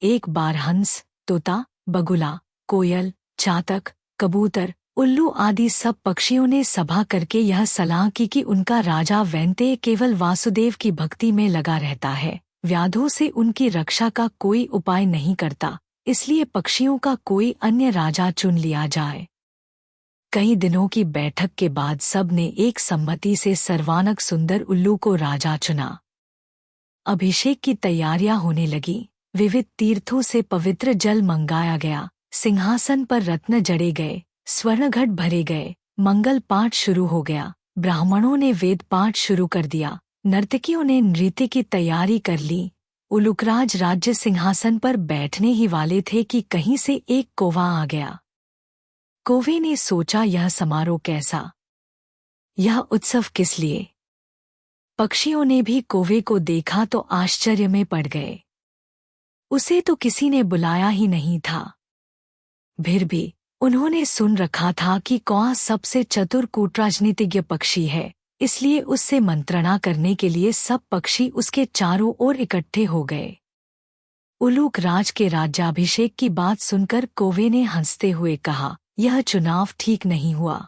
एक बार हंस, तोता, बगुला, कोयल, चातक, कबूतर, उल्लू आदि सब पक्षियों ने सभा करके यह सलाह की कि उनका राजा वैंतेय केवल वासुदेव की भक्ति में लगा रहता है, व्याधों से उनकी रक्षा का कोई उपाय नहीं करता, इसलिए पक्षियों का कोई अन्य राजा चुन लिया जाए। कई दिनों की बैठक के बाद सब ने एक सम्मति से सर्वानक सुंदर उल्लू को राजा चुना। अभिषेक की तैयारियां होने लगी। विविध तीर्थों से पवित्र जल मंगाया गया, सिंहासन पर रत्न जड़े गए, स्वर्णघट भरे गए, मंगल पाठ शुरू हो गया। ब्राह्मणों ने वेद पाठ शुरू कर दिया, नर्तकियों ने नृत्य की तैयारी कर ली। उलूकराज राज्य सिंहासन पर बैठने ही वाले थे कि कहीं से एक कौवा आ गया। कौवे ने सोचा, यह समारोह कैसा, यह उत्सव किस लिए? पक्षियों ने भी कौवे को देखा तो आश्चर्य में पड़ गए। उसे तो किसी ने बुलाया ही नहीं था। फिर भी उन्होंने सुन रखा था कि कौवा सबसे चतुर कूटराजनीतिज्ञ पक्षी है, इसलिए उससे मंत्रणा करने के लिए सब पक्षी उसके चारों ओर इकट्ठे हो गए। उलूक राज के राज्याभिषेक की बात सुनकर कौवे ने हंसते हुए कहा, यह चुनाव ठीक नहीं हुआ।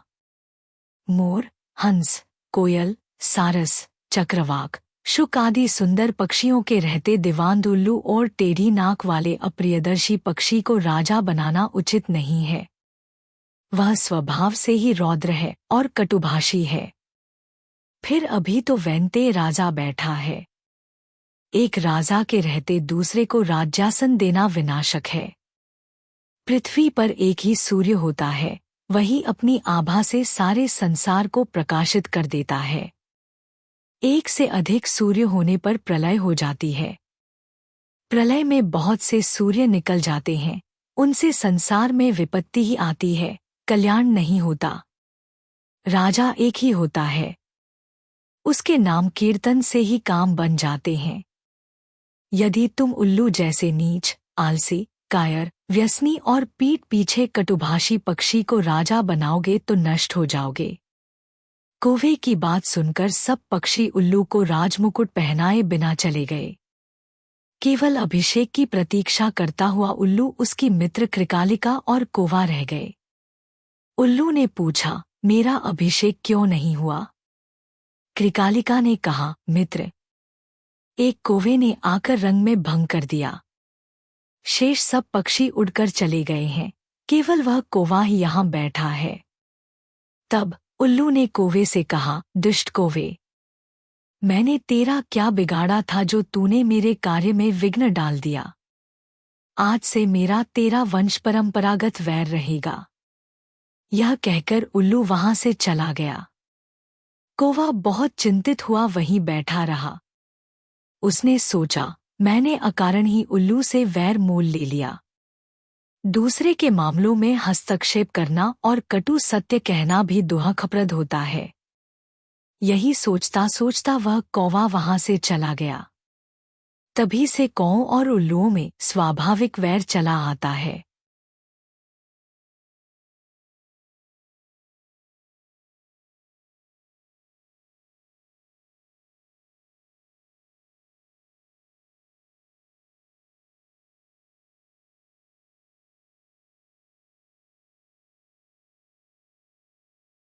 मोर, हंस, कोयल, सारस, चक्रवाक, शुक आदि सुंदर पक्षियों के रहते दिवांद उल्लू और टेढ़ी नाक वाले अप्रियदर्शी पक्षी को राजा बनाना उचित नहीं है। वह स्वभाव से ही रौद्र है और कटुभाषी है। फिर अभी तो वैंतेय राजा बैठा है। एक राजा के रहते दूसरे को राज्यासन देना विनाशक है। पृथ्वी पर एक ही सूर्य होता है, वही अपनी आभा से सारे संसार को प्रकाशित कर देता है। एक से अधिक सूर्य होने पर प्रलय हो जाती है। प्रलय में बहुत से सूर्य निकल जाते हैं, उनसे संसार में विपत्ति ही आती है, कल्याण नहीं होता। राजा एक ही होता है, उसके नाम कीर्तन से ही काम बन जाते हैं। यदि तुम उल्लू जैसे नीच, आलसी, कायर, व्यसनी और पीठ पीछे कटुभाषी पक्षी को राजा बनाओगे तो नष्ट हो जाओगे। कौवे की बात सुनकर सब पक्षी उल्लू को राजमुकुट पहनाए बिना चले गए। केवल अभिषेक की प्रतीक्षा करता हुआ उल्लू, उसकी मित्र कृकालिका और कौवा रह गए। उल्लू ने पूछा, मेरा अभिषेक क्यों नहीं हुआ? कृकालिका ने कहा, मित्र, एक कौवे ने आकर रंग में भंग कर दिया। शेष सब पक्षी उड़कर चले गए हैं, केवल वह कौवा ही यहाँ बैठा है। तब उल्लू ने कौवे से कहा, दुष्ट कौवे, मैंने तेरा क्या बिगाड़ा था जो तूने मेरे कार्य में विघ्न डाल दिया? आज से मेरा तेरा वंश परंपरागत वैर रहेगा। यह कहकर उल्लू वहां से चला गया। कौवा बहुत चिंतित हुआ वहीं बैठा रहा। उसने सोचा, मैंने अकारण ही उल्लू से वैर मोल ले लिया। दूसरे के मामलों में हस्तक्षेप करना और कटु सत्य कहना भी दुखप्रद होता है। यही सोचता सोचता वह कौवा वहां से चला गया। तभी से कौओं और उल्लुओं में स्वाभाविक वैर चला आता है।